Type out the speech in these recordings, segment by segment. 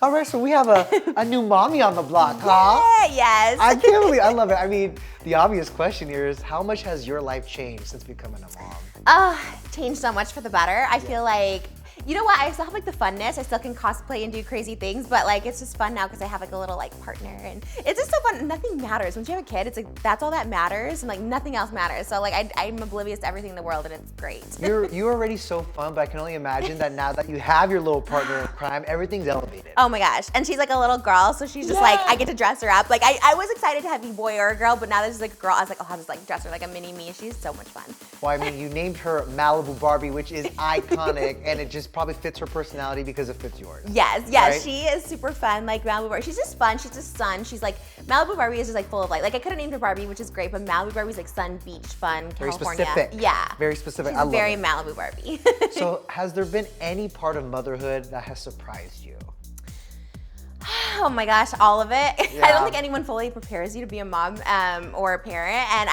All right, so we have a new mommy on the block, huh? Yeah, yes. I can't believe, I love it. I mean, the obvious question here is, how much has your life changed since becoming a mom? Changed so much for the better. I feel like, you know what, I still have like the funness. I still can cosplay and do crazy things, but like it's just fun now because I have like a little like partner, and it's just so fun. Nothing matters. Once you have a kid, it's like that's all that matters, and like nothing else matters. So like I'm oblivious to everything in the world, and it's great. You're already so fun, but I can only imagine that now that you have your little partner in crime, everything's elevated. Oh my gosh. And she's like a little girl, so she's just like, I get to dress her up. Like I was excited to have a boy or a girl, but now there's like a girl, I was like, oh, I'll just like dress her like a mini me. She's so much fun. Well, I mean, you named her Malibu Barbie, which is iconic, and it just probably fits her personality because it fits yours. Yes, right? she is super fun, like Malibu Barbie. She's just fun, she's just sun. She's like, Malibu Barbie is just like full of like I could have named her Barbie, which is great, but Malibu Barbie's like sun, beach, fun, Very California. specific. Yeah. Very specific. She's I love very it. Malibu Barbie. So has there been any part of motherhood that has surprised you? Oh my gosh, all of it. Yeah. I don't think anyone fully prepares you to be a mom or a parent, and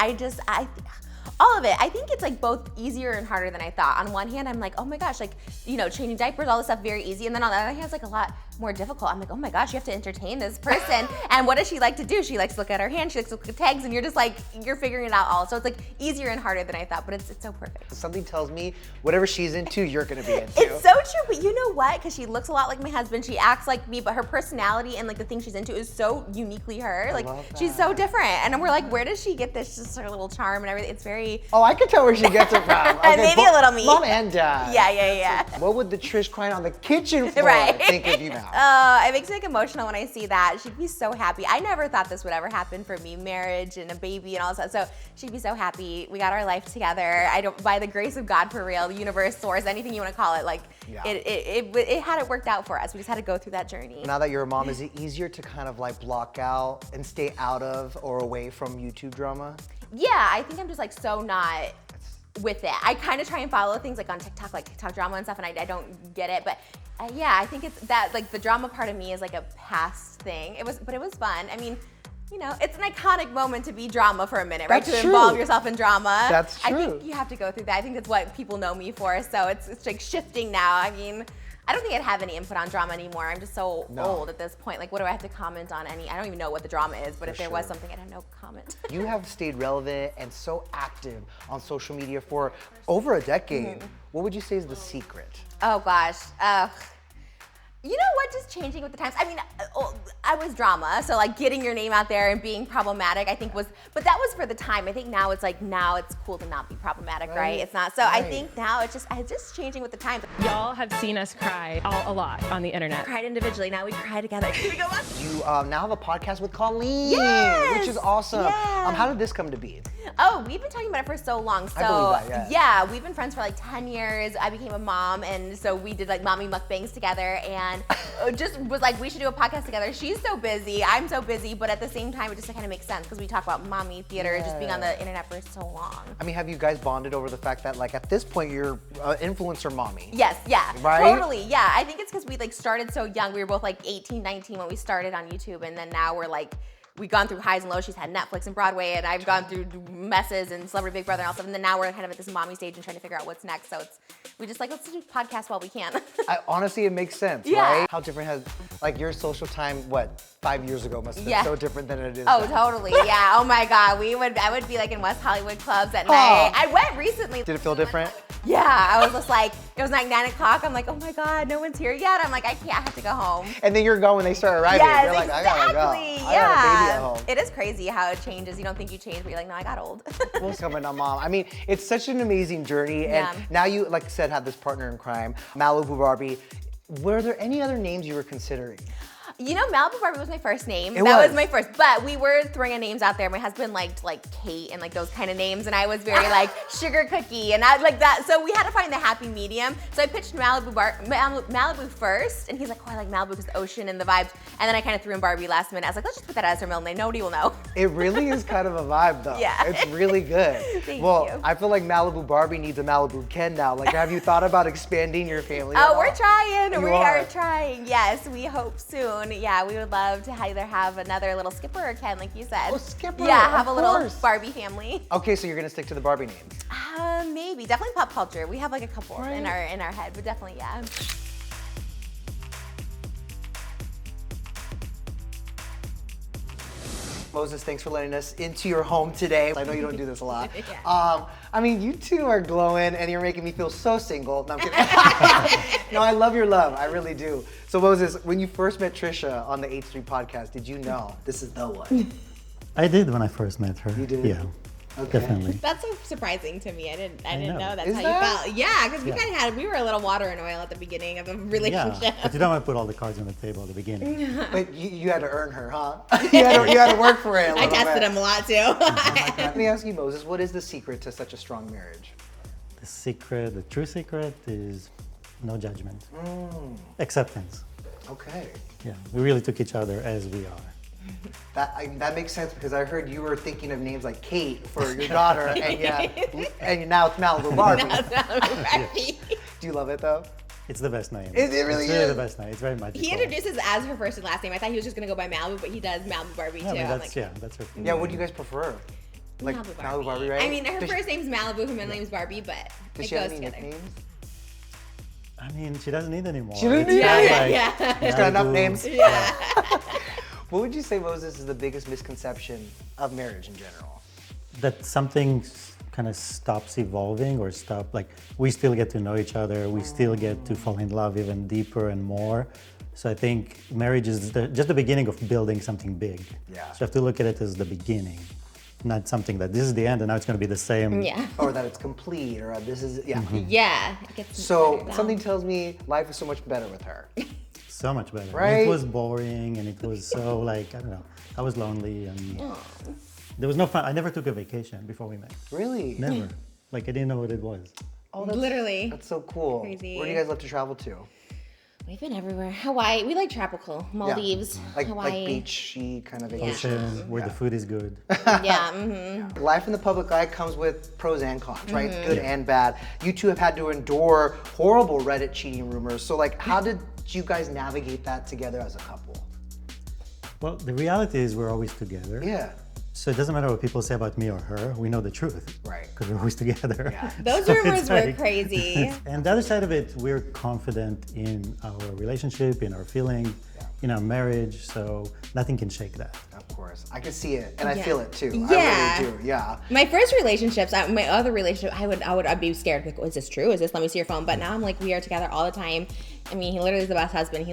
all of it. I think it's like both easier and harder than I thought. On one hand, I'm like, oh my gosh, like, you know, changing diapers, all this stuff, very easy. And then on the other hand, it's like a lot more difficult. I'm like, oh my gosh, you have to entertain this person. And what does she like to do? She likes to look at her hand, she likes to look at tags, and you're just like, you're figuring it out all. So it's like easier and harder than I thought, but it's so perfect. Something tells me whatever she's into, you're gonna be into. It's so true, but you know what? Because she looks a lot like my husband, she acts like me, but her personality and like the thing she's into is so uniquely her. Like, she's so different. And we're like, where does she get this, just her little charm and everything? It's very... Oh, I can tell where she gets it from. Okay, maybe a little me. Mom and dad. Yeah. What would the Trish crying on the kitchen floor Right. think of you now? It makes me like emotional when I see that. She'd be so happy. I never thought this would ever happen for me, marriage and a baby and all that. So she'd be so happy. We got our life together. By the grace of God, for real, the universe, source, anything you want to call it, like it had it worked out for us. We just had to go through that journey. Now that you're a mom, is it easier to kind of like block out and stay out of or away from YouTube drama? Yeah, I think I'm just like so not with it. I kind of try and follow things like on TikTok, like TikTok drama and stuff, and I don't get it. But yeah, I think it's that like the drama part of me is like a past thing. But it was fun. I mean, you know, it's an iconic moment to be drama for a minute, right? That's To true. involve yourself in drama. That's true. I think you have to go through that. I think that's what people know me for. So it's like shifting now. I mean, I don't think I'd have any input on drama anymore. I'm just so old at this point. Like, what do I have to comment on I don't even know what the drama is, but if there was something, I'd have no comment. You have stayed relevant and so active on social media for over a decade. What would you say is the secret? Oh gosh. You know what, just changing with the times. I mean, I was drama, so like getting your name out there and being problematic, I think but that was for the time. I think now it's cool to not be problematic, right? It's not, so I think now it's just changing with the times. Y'all have seen us cry a lot on the internet. We cried individually, now we cry together. Here we go. You now have a podcast with Colleen, Yes! which is awesome. Yeah. How did this come to be? Oh, we've been talking about it for so long. So I believe that, yeah, we've been friends for like 10 years. I became a mom, and so we did like mommy mukbangs together, and just was like, we should do a podcast together. She's so busy, I'm so busy, but at the same time, it just kind of makes sense because we talk about mommy theater, just being on the internet for so long. I mean, have you guys bonded over the fact that like at this point you're influencer mommy? Yes, yeah, right? Totally, yeah. I think it's because we like started so young. We were both like 18, 19 when we started on YouTube, and then now we're like, we've gone through highs and lows. She's had Netflix and Broadway, and I've gone through messes and Celebrity Big Brother and all stuff. And then now we're kind of at this mommy stage and trying to figure out what's next. So we just like, let's do podcasts while we can. Honestly, it makes sense, right? How different has, like your social time, 5 years ago must have been so different than it is now. now. Totally, yeah. Oh my God, I would be like in West Hollywood clubs at night. I went recently. Did it feel different? Yeah, I was just like, it was like 9 o'clock. I'm like, oh my God, no one's here yet. I'm like, I have to go home. And then you're gone when they start arriving. Yes, you're like, exactly. I gotta go. I got a baby at home. It is crazy how it changes. You don't think you change, but you're like, no, I got old. What's coming on, Mom? I mean, it's such an amazing journey. And now you, like I said, have this partner in crime, Malibu Barbie. Were there any other names you were considering? You know, Malibu Barbie was my first name. That was my first, but we were throwing names out there. My husband liked like Kate and like those kind of names, and I was very like Sugar Cookie, and I like that. So we had to find the happy medium. So I pitched Malibu first, and he's like, oh, I like Malibu because the ocean and the vibes. And then I kind of threw in Barbie last minute. I was like, let's just put that as her middle name. Nobody will know. It really is kind of a vibe, though. Yeah. It's really good. Thank well, you. I feel like Malibu Barbie needs a Malibu Ken now. Like, have you thought about expanding your family? Oh, we're trying. You we are. are trying. Yes, we hope soon. Yeah, we would love to either have another little Skipper or Ken, like you said. Oh, Skipper, yeah, have of a little course. Barbie family. Okay, so you're gonna stick to the Barbie names. Maybe, definitely pop culture. We have like a couple in our head, but definitely, yeah. Moses, thanks for letting us into your home today. I know you don't do this a lot. Yeah. I mean, you two are glowing and you're making me feel so single. No, I'm kidding. No, I love your love. I really do. So Moses, when you first met Trisha on the H3 podcast, did you know this is the one? I did when I first met her. You did? Yeah. Okay. Definitely. That's so surprising to me. I didn't know that's Is how that? you felt. Yeah, because we were a little water and oil at the beginning of a relationship. Yeah, but you don't want to put all the cards on the table at the beginning. But you had to earn her, huh? you had to work for it a I little tested bit. him a lot too. Let me ask you, Moses, what is the secret to such a strong marriage? The true secret is no judgment. Acceptance. Okay. Yeah, we really took each other as we are. That makes sense because I heard you were thinking of names like Kate for your daughter, and now it's Malibu Barbie. Do you love it though? It's the best name. It really it's really is. the best name. It's very magical. He introduces as her first and last name. I thought he was just gonna go by Malibu, but he does Malibu Barbie Yeah, too. but I'm that's, like, that's her. Yeah, what do you guys prefer? Like Malibu Barbie, right? I mean, her Does first name's Malibu, her middle name's Barbie, but Does it she have goes any together. nicknames? I mean, she doesn't need any more. She doesn't It's need kind of any. Yeah. She's got enough Malibu. names. Yeah. What would you say, Moses, is the biggest misconception of marriage in general? That something kind of stops evolving or we still get to know each other, we still get to fall in love even deeper and more. So I think marriage is just the beginning of building something big. Yeah. So you have to look at it as the beginning, not something that this is the end and now it's going to be the same. Yeah. Or that it's complete, or this is, yeah. Yeah. It gets So better something down. tells me life is so much better with her. So much better. Right? It was boring and it was so I don't know, I was lonely and there was no fun. I never took a vacation before we met. Really? Never. I didn't know what it was. Oh, Literally. That's so cool. Crazy. Where do you guys love to travel to? We've been everywhere. Hawaii. We like tropical. Maldives. Like Hawaii. beachy kind of vacation. Ocean, where the food is good. Yeah. Mm-hmm. Life in the public eye comes with pros and cons, right? Good and bad. You two have had to endure horrible Reddit cheating rumors. So how did you guys navigate that together as a couple? Well, the reality is we're always together. Yeah. So it doesn't matter what people say about me or her. We know the truth. Right. Because we're always together. Yeah. Those So rumors it's were crazy. And the other side of it, we're confident in our relationship, in our feeling, in our marriage. So nothing can shake that. Of course. I can see it and I Yeah. feel it too. Yeah. I really do. Yeah. My first relationships, my other relationship, I'd be scared. Like, oh, is this true? Is this? Let me see your phone. But now I'm like, we are together all the time. I mean, he literally is the best husband.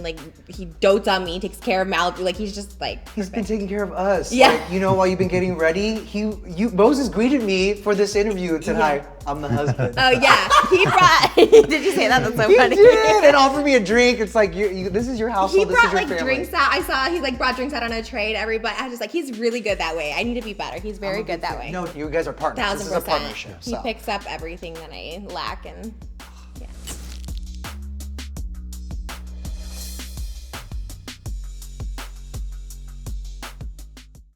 He dotes on me, takes care of Malibu. He's just He's been taking care of us. Yeah. While you've been getting ready, Moses greeted me for this interview and said, "Hi, I'm the husband." Oh yeah, he brought. Did you say that? That's so He funny. did, and offered me a drink. It's like, this is your household. He This is brought your like family. drinks out. I saw he brought drinks out on a tray to everybody. I was just he's really good that way. I need to be better. He's very good that way. No, you guys are partners. This is a 1000%. partnership. He So. picks up everything that I lack and